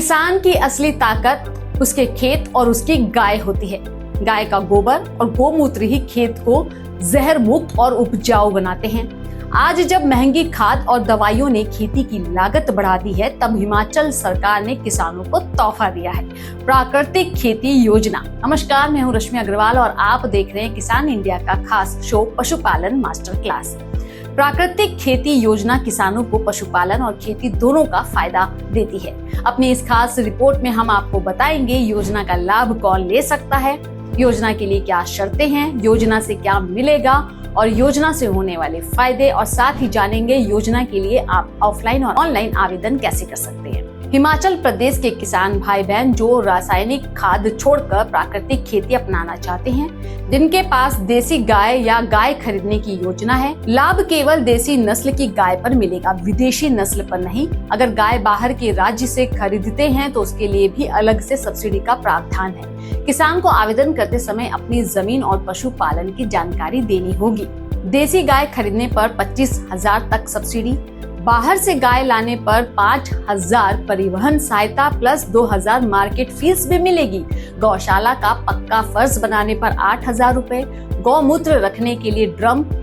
किसान की असली ताकत उसके खेत और उसकी गाय होती है। गाय का गोबर और गोमूत्र ही खेत को जहर मुक्त और उपजाऊ बनाते हैं। आज जब महंगी खाद और दवाइयों ने खेती की लागत बढ़ा दी है, तब हिमाचल सरकार ने किसानों को तोहफा दिया है, प्राकृतिक खेती योजना। नमस्कार, मैं हूं रश्मि अग्रवाल और आप देख रहे हैं किसान इंडिया का खास शो पशुपालन मास्टर क्लास। प्राकृतिक खेती योजना किसानों को पशुपालन और खेती दोनों का फायदा देती है। अपनी इस खास रिपोर्ट में हम आपको बताएंगे योजना का लाभ कौन ले सकता है, योजना के लिए क्या शर्तें हैं, योजना से क्या मिलेगा और योजना से होने वाले फायदे, और साथ ही जानेंगे योजना के लिए आप ऑफलाइन और ऑनलाइन आवेदन कैसे कर सकते हैं। हिमाचल प्रदेश के किसान भाई बहन जो रासायनिक खाद छोड़कर प्राकृतिक खेती अपनाना चाहते हैं, जिनके पास देसी गाय या गाय खरीदने की योजना है, लाभ केवल देसी नस्ल की गाय पर मिलेगा, विदेशी नस्ल पर नहीं। अगर गाय बाहर के राज्य से खरीदते हैं तो उसके लिए भी अलग से सब्सिडी का प्रावधान है। किसान को आवेदन करते समय अपनी जमीन और पशुपालन की जानकारी देनी होगी। देसी गाय खरीदने पर 25,000 तक सब्सिडी, बाहर से गाय लाने पर 5,000 परिवहन सहायता प्लस 2,000 मार्केट फीस भी मिलेगी। गौशाला का पक्का फर्ज बनाने पर 8,000 रुपए, गौमूत्र रखने के लिए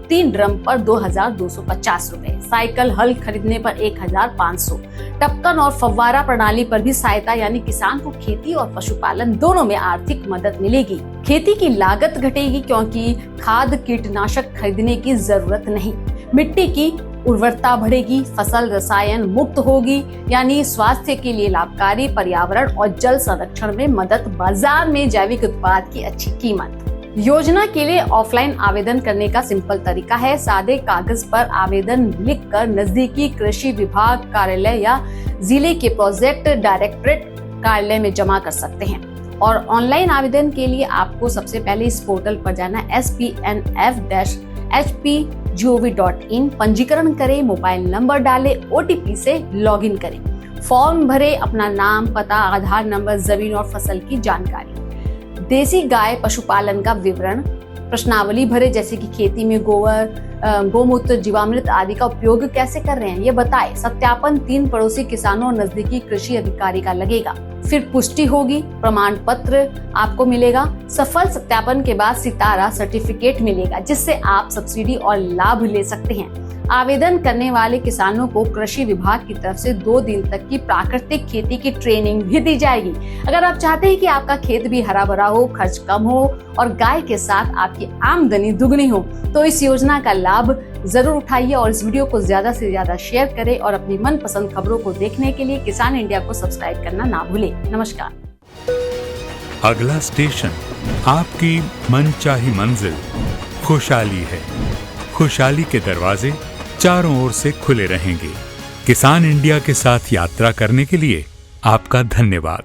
3 ड्रम पर 2,250 रुपए, साइकिल हल खरीदने पर 1,500, टपकन और फव्वारा प्रणाली पर भी सहायता, यानी किसान को खेती और पशुपालन दोनों में आर्थिक मदद मिलेगी। खेती की लागत घटेगी क्योंकि खाद कीटनाशक खरीदने की जरूरत नहीं, मिट्टी की उर्वरता बढ़ेगी, फसल रसायन मुक्त होगी, यानी स्वास्थ्य के लिए लाभकारी, पर्यावरण और जल संरक्षण में मदद, बाजार में जैविक उत्पाद की अच्छी कीमत। योजना के लिए ऑफलाइन आवेदन करने का सिंपल तरीका है। सादे कागज पर आवेदन लिखकर नजदीकी कृषि विभाग कार्यालय या जिले के प्रोजेक्ट डायरेक्टरेट कार्यालय में जमा कर सकते हैं। और ऑनलाइन आवेदन के लिए आपको सबसे पहले इस पोर्टल पर जाना, spnf-hp.gov.in, पंजीकरण करें, मोबाइल नंबर डालें, OTP से लॉगिन करें, फॉर्म भरें, अपना नाम, पता, आधार नंबर, जमीन और फसल की जानकारी, देसी गाय पशुपालन का विवरण, प्रश्नावली भरे, जैसे कि खेती में गोबर, गोमूत्र, जीवामृत आदि का उपयोग कैसे कर रहे हैं ये बताएं। सत्यापन 3 पड़ोसी किसानों और नजदीकी कृषि अधिकारी का लगेगा। फिर पुष्टि होगी, प्रमाण पत्र आपको मिलेगा। सफल सत्यापन के बाद सितारा सर्टिफिकेट मिलेगा, जिससे आप सब्सिडी और लाभ ले सकते हैं। आवेदन करने वाले किसानों को कृषि विभाग की तरफ से 2 दिन तक की प्राकृतिक खेती की ट्रेनिंग भी दी जाएगी। अगर आप चाहते हैं कि आपका खेत भी हरा भरा हो, खर्च कम हो और गाय के साथ आपकी आमदनी दुगनी हो, तो इस योजना का लाभ जरूर उठाइए और इस वीडियो को ज्यादा से ज्यादा शेयर करें और अपनी मनपसंद खबरों को देखने के लिए किसान इंडिया को सब्सक्राइब करना ना भूलें। नमस्कार। अगला स्टेशन आपकी मनचाही मंजिल खुशहाली है। खुशहाली के दरवाजे चारों ओर से खुले रहेंगे। किसान इंडिया के साथ यात्रा करने के लिए आपका धन्यवाद।